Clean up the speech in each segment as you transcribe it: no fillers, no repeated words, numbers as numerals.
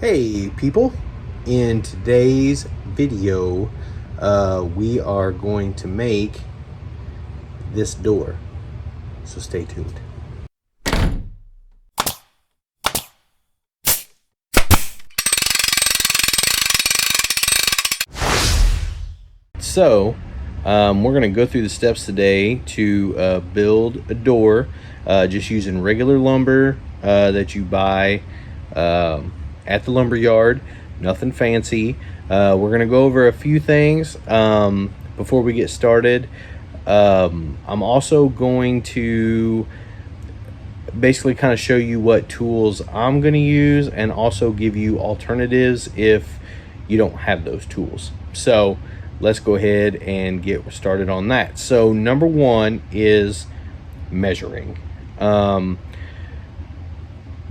Hey people, in today's video we are going to make this door, so stay tuned. So we're going to go through the steps today to build a door just using regular lumber that you buy at the lumber yard. Nothing fancy. We're going to go over a few things before we get started. I'm also going to basically kind of show you what tools I'm going to use and also give you alternatives if you don't have those tools. So let's go ahead and get started on that. So number one is measuring.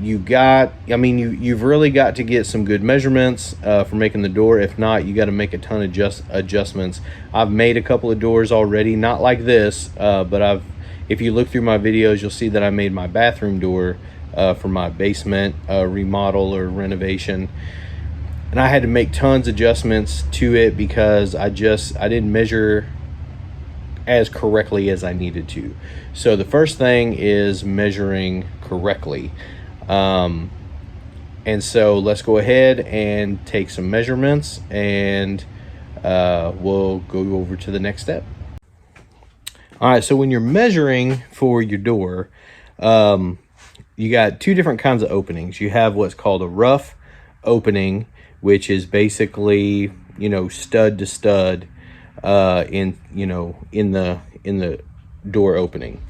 You've really got to get some good measurements for making the door. If not, you got to make a ton of adjustments. I've made a couple of doors already, not like this, but if you look through my videos, you'll see that I made my bathroom door for my basement remodel or renovation. And I had to make tons of adjustments to it because I didn't measure as correctly as I needed to. So the first thing is measuring correctly. And so let's go ahead and take some measurements and we'll go over to the next step. All right, so when you're measuring for your door, you got two different kinds of openings. You have what's called a rough opening, which is basically, stud to stud in the door opening.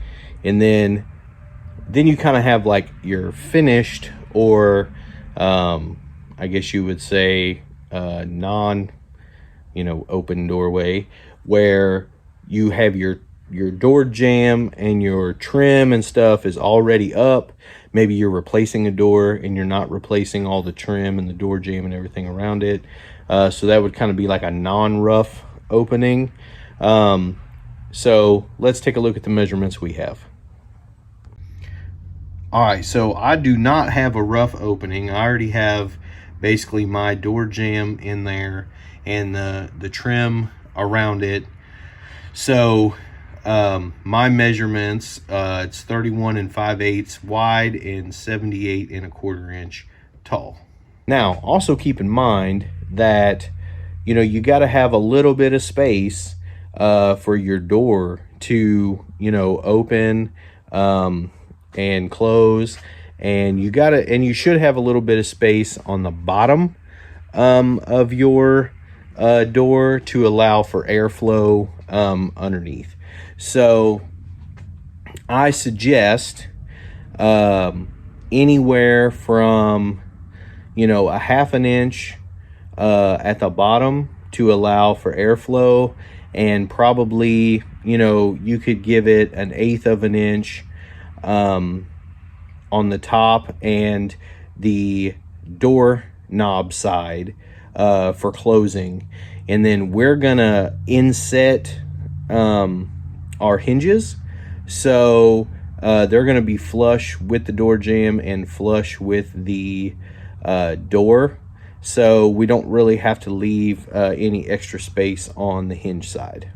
And then you kind of have like your finished, or I guess you would say non open doorway, where you have your door jamb and your trim and stuff is already up. Maybe you're replacing a door and you're not replacing all the trim and the door jamb and everything around it. So that would kind of be like a non-rough opening. So let's take a look at the measurements we have. All right, so I do not have a rough opening. I already have basically my door jamb in there and the trim around it. So my measurements, it's 31 5/8 wide and 78 1/4 inch tall. Now, also keep in mind that, you got to have a little bit of space for your door to, open and close. And you should have a little bit of space on the bottom of your door to allow for airflow underneath. So I suggest anywhere from a 1/2 inch at the bottom to allow for airflow, and probably you could give it 1/8 of an inch on the top and the door knob side for closing. And then we're gonna inset our hinges, so they're going to be flush with the door jamb and flush with the door, so we don't really have to leave any extra space on the hinge side.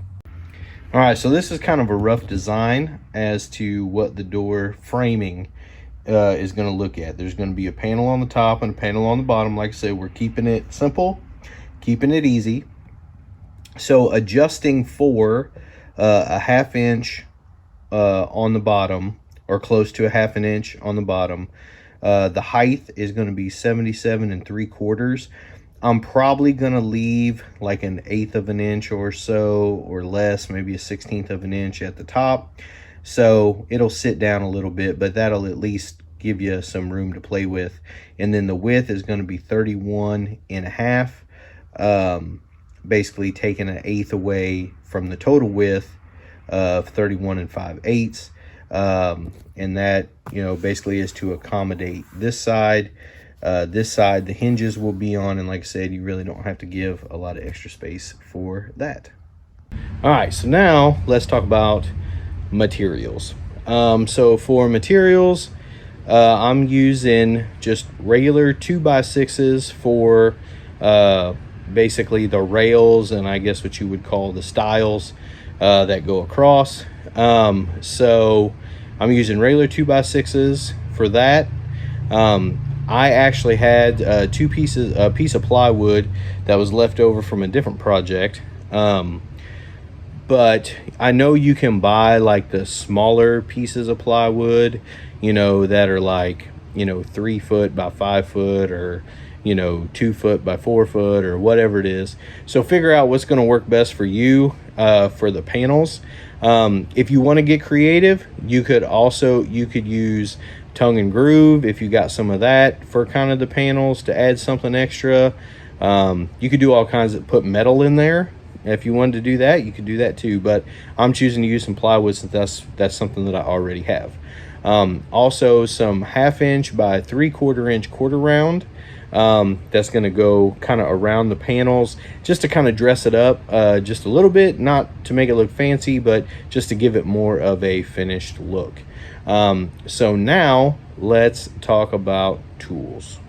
All right, so this is kind of a rough design as to what the door framing is going to look at. There's going to be a panel on the top and a panel on the bottom. Like I said, we're keeping it simple, keeping it easy. So adjusting for a 1/2 inch on the bottom, or close to a 1/2 inch on the bottom. The height is going to be 77 3/4. I'm probably going to leave like 1/8 of an inch or so, or less, maybe a 1/16 of an inch at the top. So it'll sit down a little bit, but that'll at least give you some room to play with. And then the width is going to be 31 1/2. Basically taking 1/8 away from the total width of 31 5/8. And that, basically is to accommodate this side. This side, the hinges will be on, and like I said, you really don't have to give a lot of extra space for that. All right, so now let's talk about materials. So for materials, I'm using just regular 2x6s for basically the rails, and I guess what you would call the stiles that go across. So I'm using regular 2x6s for that. I actually had a piece of plywood that was left over from a different project. But I know you can buy like the smaller pieces of plywood, that are like, 3 foot by 5 foot, or 2 foot by 4 foot, or whatever it is. So figure out what's going to work best for you for the panels. If you want to get creative, you could use tongue and groove if you got some of that for kind of the panels to add something extra. You could do all kinds of put metal in there. If you wanted to do that, you could do that too, but I'm choosing to use some plywood since that's something that I already have. Also some 1/2 inch by 3/4 inch quarter round. That's going to go kind of around the panels just to kind of dress it up just a little bit, not to make it look fancy, but just to give it more of a finished look. So now let's talk about tools.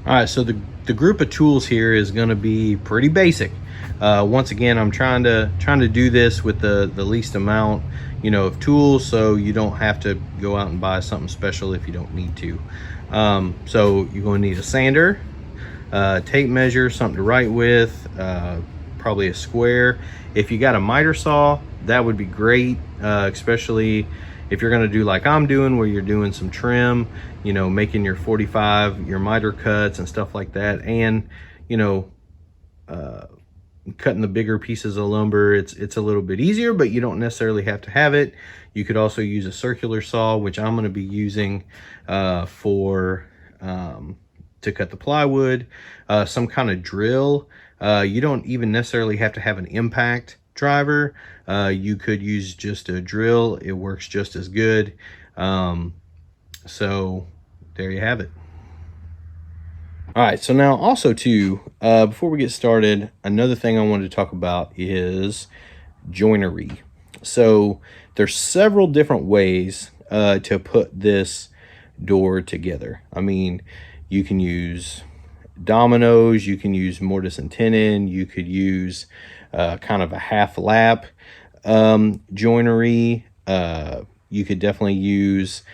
All right, so the group of tools here is going to be pretty basic. Once again, I'm trying to do this with the least amount of tools, so you don't have to go out and buy something special if you don't need to. So you're going to need a sander, tape measure, something to write with, probably a square. If you got a miter saw, that would be great, especially if you're going to do like I'm doing, where you're doing some trim, making your 45, your miter cuts and stuff like that, and cutting the bigger pieces of lumber. It's a little bit easier, but you don't necessarily have to have it. You could also use a circular saw, which I'm going to be using to cut the plywood. Some kind of drill. You don't even necessarily have to have an impact driver. You could use just a drill. It works just as good. So there you have it. All right, so now also too, before we get started, another thing I wanted to talk about is joinery. So there's several different ways to put this door together. I mean, you can use dominoes, you can use mortise and tenon, you could use kind of a half lap joinery. You could definitely use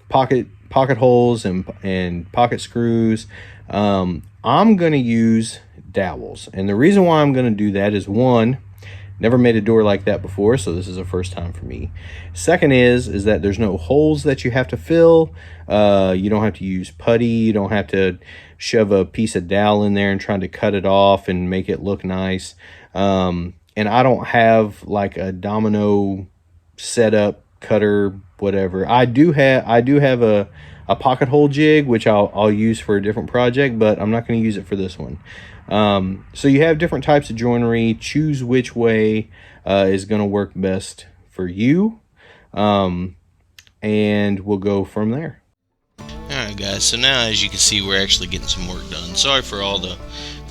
pocket holes and pocket screws. I'm going to use dowels, and the reason why I'm going to do that is, one, never made a door like that before, so this is a first time for me. Second is that there's no holes that you have to fill. You don't have to use putty. You don't have to shove a piece of dowel in there and try to cut it off and make it look nice. And I don't have like a domino setup cutter, whatever. I do have a pocket hole jig, which I'll use for a different project, but I'm not going to use it for this one. So you have different types of joinery. Choose which way is going to work best for you, and we'll go from there. Alright guys, so now as you can see, we're actually getting some work done. Sorry for all the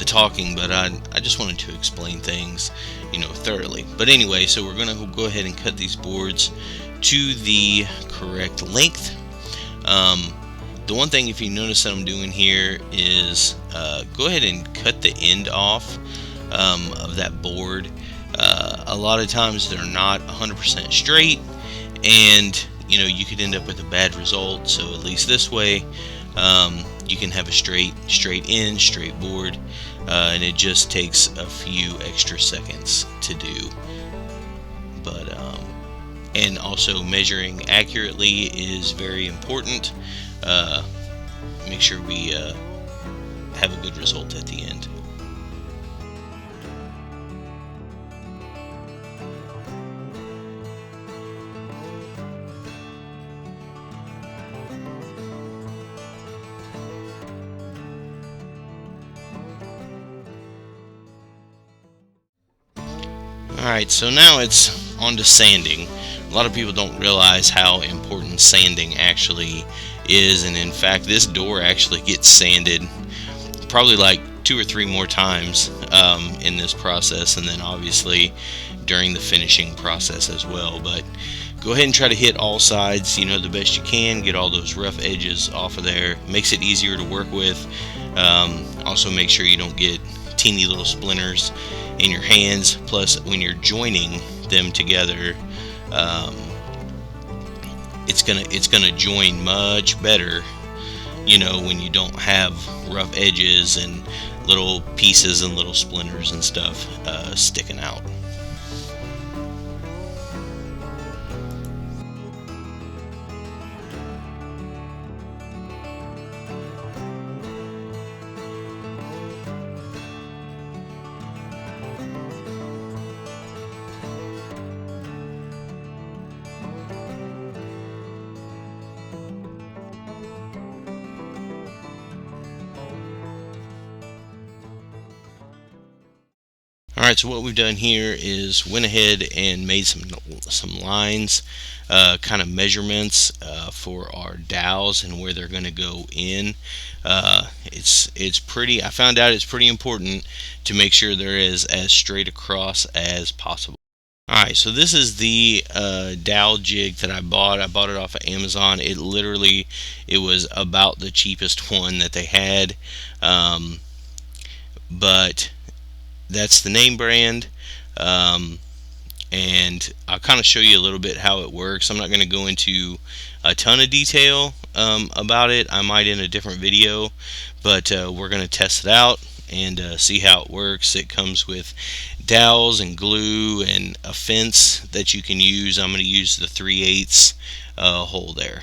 talking, but I just wanted to explain things thoroughly. But anyway, so we're gonna go ahead and cut these boards to the correct length. The one thing, if you notice that I'm doing here, is go ahead and cut the end off of that board. A lot of times they're not 100% straight, and you could end up with a bad result. So at least this way, you can have a straight end, straight board, and it just takes a few extra seconds to do. But and also measuring accurately is very important. Make sure we have a good result at the end. Alright, so now it's on to sanding. A lot of people don't realize how important sanding actually is, and in fact this door actually gets sanded probably like 2 or 3 more times in this process, and then obviously during the finishing process as well. But go ahead and try to hit all sides, the best you can. Get all those rough edges off of there. Makes it easier to work with. Also make sure you don't get teeny little splinters in your hands. Plus, when you're joining them together, it's gonna join much better, when you don't have rough edges and little pieces and little splinters and stuff sticking out. Alright, so what we've done here is went ahead and made some lines, kind of measurements for our dowels and where they're going to go in. It's pretty. I found out it's pretty important to make sure there is as straight across as possible. Alright, so this is the dowel jig that I bought. I bought it off of Amazon. It was about the cheapest one that they had, but that's the name brand. And I'll kind of show you a little bit how it works. I'm not going to go into a ton of detail about it. I might in a different video, but we're going to test it out and see how it works. It comes with dowels and glue and a fence that you can use. I'm going to use the 3/8 hole there.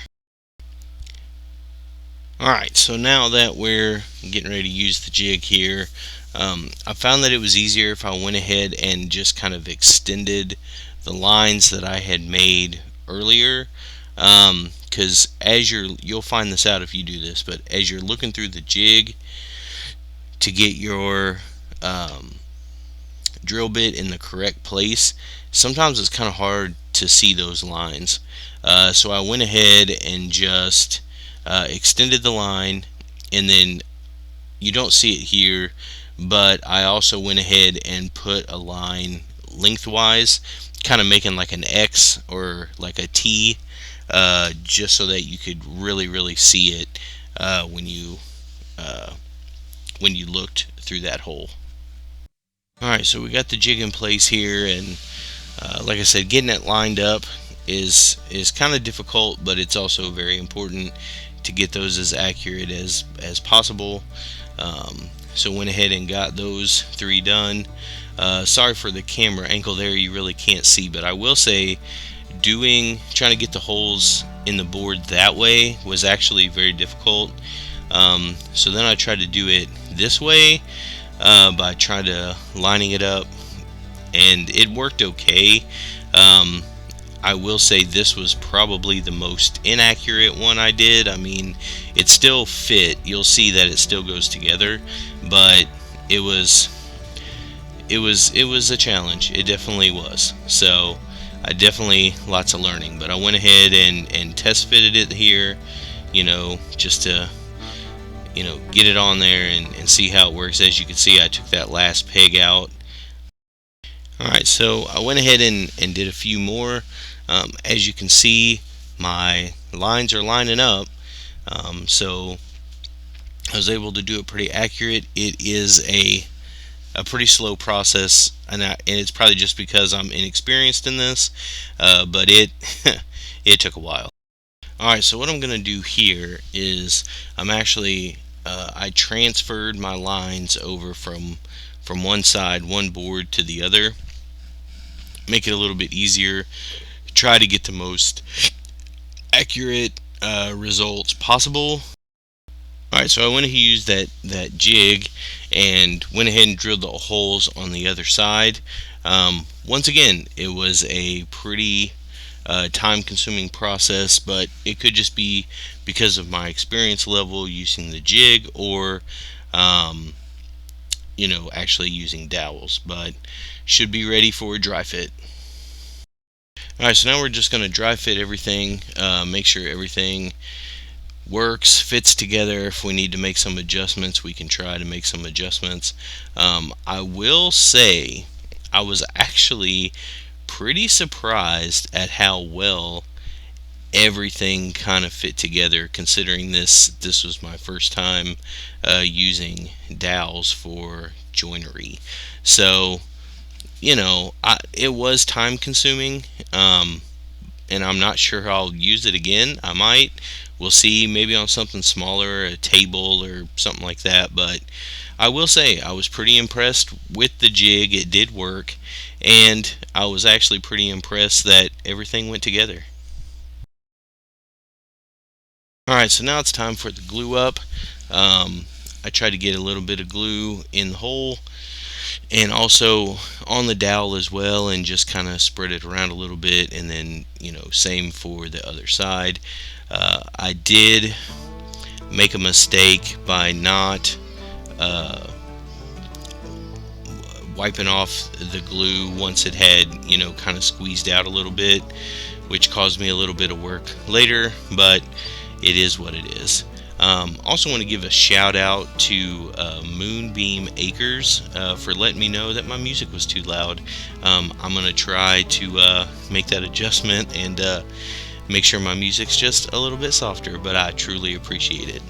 Alright, so now that we're getting ready to use the jig here, I found that it was easier if I went ahead and just kind of extended the lines that I had made earlier, because you'll find this out if you do this, but as you're looking through the jig to get your drill bit in the correct place, sometimes it's kind of hard to see those lines. So I went ahead and just extended the line, and then you don't see it here, but I also went ahead and put a line lengthwise, kind of making like an X or like a T, just so that you could really see it when you looked through that hole. Alright, so we got the jig in place here, and like I said, getting it lined up is kind of difficult, but it's also very important to get those as accurate as possible. So went ahead and got those 3 done. Sorry for the camera angle there, you really can't see, but I will say trying to get the holes in the board that way was actually very difficult. So then I tried to do it this way by trying to lining it up, and it worked okay. I will say this was probably the most inaccurate one I did. I mean, it still fit. You'll see that it still goes together, but it was a challenge. It definitely was. So I definitely lots of learning, but I went ahead and test fitted it here, just to get it on there and see how it works. As you can see, I took that last peg out. Alright, so I went ahead and did a few more. As you can see, my lines are lining up, so I was able to do it pretty accurate. It is a pretty slow process, and it's probably just because I'm inexperienced in this, but it took a while. Alright, so what I'm going to do here is I transferred my lines over from one board to the other. Make it a little bit easier. Try to get the most accurate results possible. Alright, so I went ahead and used that jig and went ahead and drilled the holes on the other side. Once again, it was a pretty time-consuming process, but it could just be because of my experience level using the jig, or actually using dowels, but should be ready for a dry fit. Alright, so now we're just going to dry fit everything, make sure everything works, fits together. If we need to make some adjustments, we can try to make some adjustments. I will say I was actually pretty surprised at how well everything kind of fit together, considering this was my first time using dowels for joinery. So it was time consuming, and I'm not sure I'll use it again. I might. We'll see, maybe on something smaller, a table or something like that. But I will say I was pretty impressed with the jig. It did work, and I was actually pretty impressed that everything went together. Alright, so now it's time for the glue up. I tried to get a little bit of glue in the hole and also on the dowel as well, and just kind of spread it around a little bit, and then same for the other side. I did make a mistake by not wiping off the glue once it had kind of squeezed out a little bit, which caused me a little bit of work later, but it is what it is. Also want to give a shout out to Moonbeam Acres for letting me know that my music was too loud. I'm going to try to make that adjustment and make sure my music's just a little bit softer, but I truly appreciate it.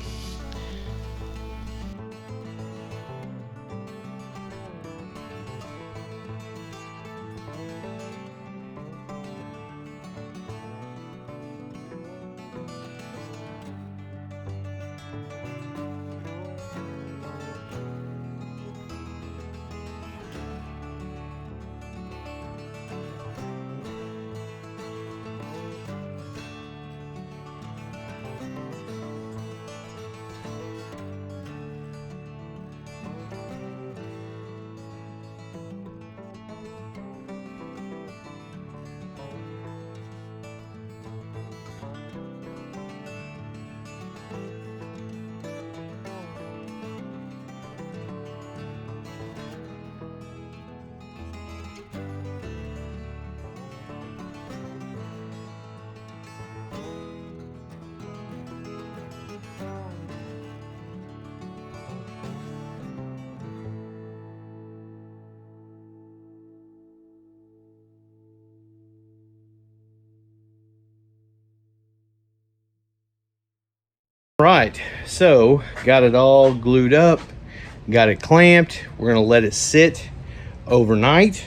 Right, so got it all glued up, got it clamped. We're gonna let it sit overnight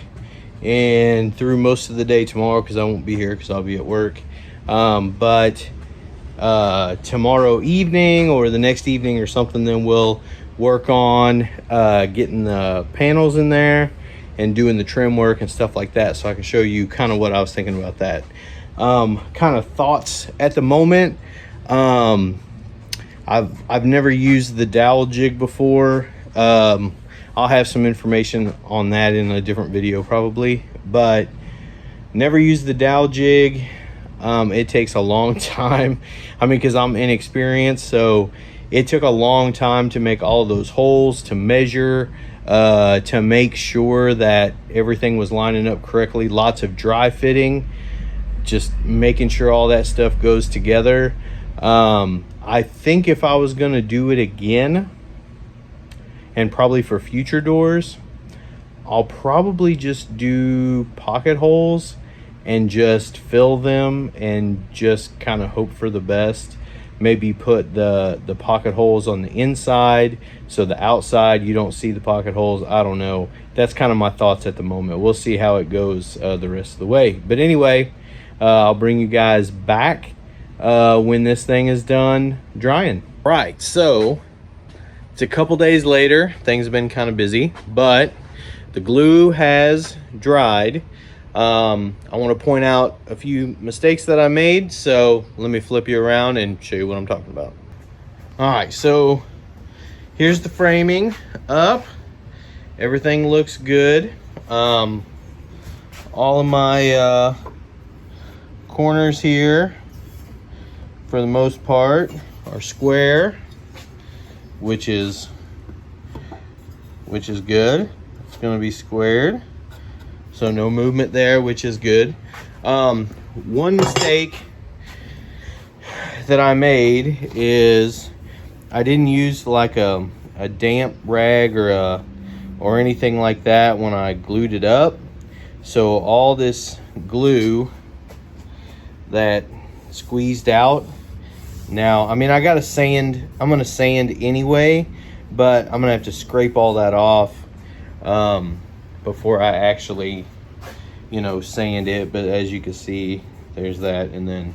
and through most of the day tomorrow, because I won't be here because I'll be at work. But tomorrow evening or the next evening or something, then we'll work on getting the panels in there and doing the trim work and stuff like that, so I can show you kind of what I was thinking about that. Kind of thoughts at the moment. I've never used the dowel jig before. I'll have some information on that in a different video probably, but never used the dowel jig. It takes a long time. I mean, because I'm inexperienced, so it took a long time to make all those holes, to measure, to make sure that everything was lining up correctly. Lots of dry fitting, just making sure all that stuff goes together. I think if I was going to do it again, and probably for future doors, I'll probably just do pocket holes and just fill them and just kind of hope for the best. Maybe put the pocket holes on the inside, so the outside you don't see the pocket holes. I don't know. That's kind of my thoughts at the moment. We'll see how it goes the rest of the way. But anyway, I'll bring you guys back when this thing is done drying. Right, so it's a couple days later. Things have been kind of busy, but the glue has dried. I want to point out a few mistakes that I made, so let me flip you around and show you what I'm talking about. All right, so here's the framing up. Everything looks good. All of my corners here, for the most part, are square, which is good. It's going to be squared, so no movement there, which is good. One mistake that I made is I didn't use like a damp rag or anything like that when I glued it up. So all this glue that squeezed out, now, I mean, I gotta sand, I'm gonna sand anyway, but I'm gonna have to scrape all that off before I actually, you know, sand it. But as you can see, there's that. And then,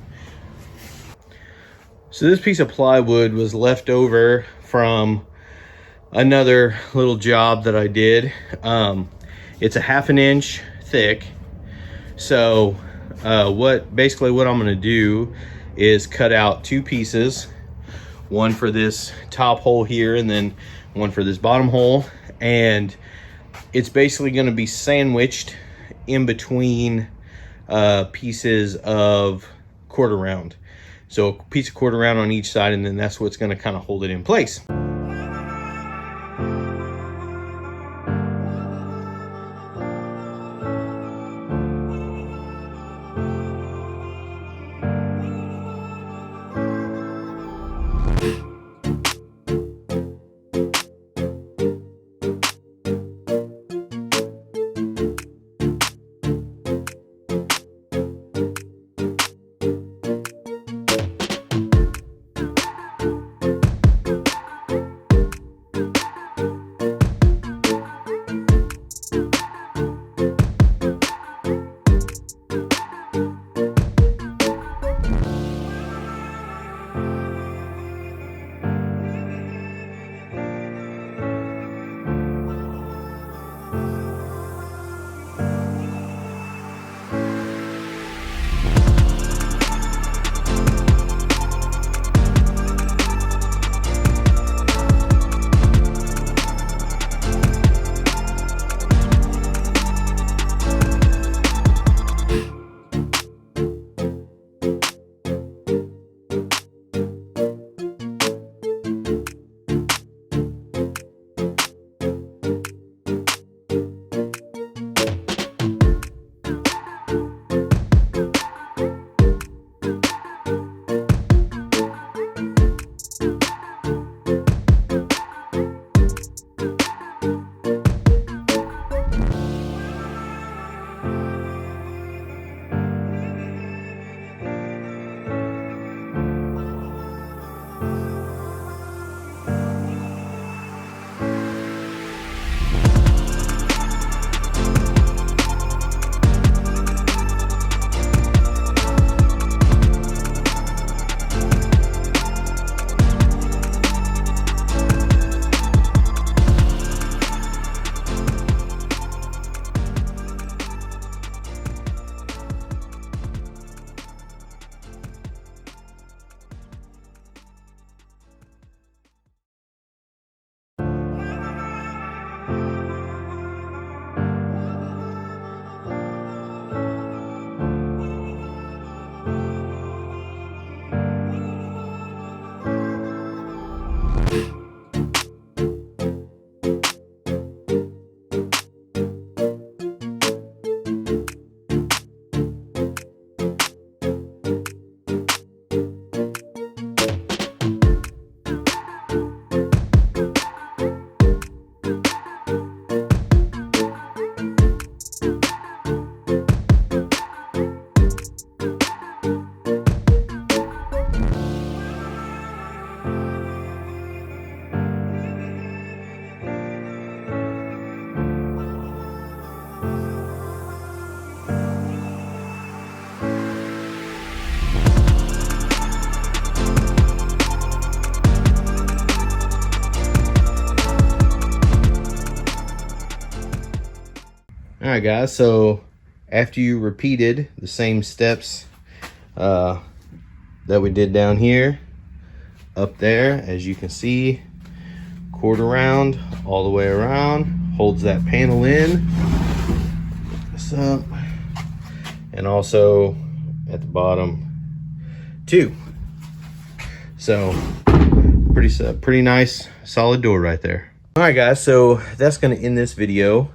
so this piece of plywood was left over from another little job that I did. It's a 1/2 inch thick. So basically what I'm gonna do is cut out 2 pieces, one for this top hole here and then one for this bottom hole, and it's basically going to be sandwiched in between pieces of 1/4 round. So a piece of 1/4 round on each side, and then that's what's going to kind of hold it in place. All right, guys, so after you repeated the same steps that we did down here, up there, as you can see, 1/4 round all the way around, holds that panel in. This up, and also at the bottom too. So pretty nice solid door right there. All right, guys, so that's gonna end this video.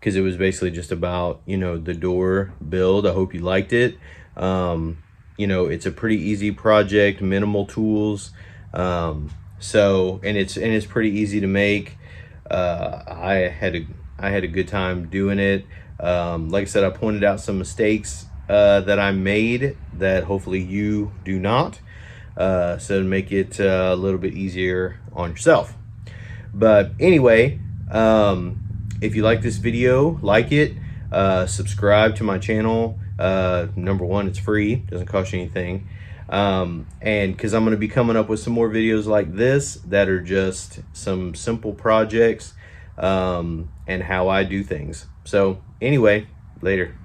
Because it was basically just about, you know, the door build. I hope you liked it. You know, it's a pretty easy project, minimal tools. So it's pretty easy to make. I had a good time doing it. Like I said, I pointed out some mistakes that I made that hopefully you do not, so to make it a little bit easier on yourself. But anyway, if you like this video, like it, subscribe to my channel. Number one, it's free, doesn't cost you anything. And because I'm going to be coming up with some more videos like this that are just some simple projects and how I do things. So anyway, later.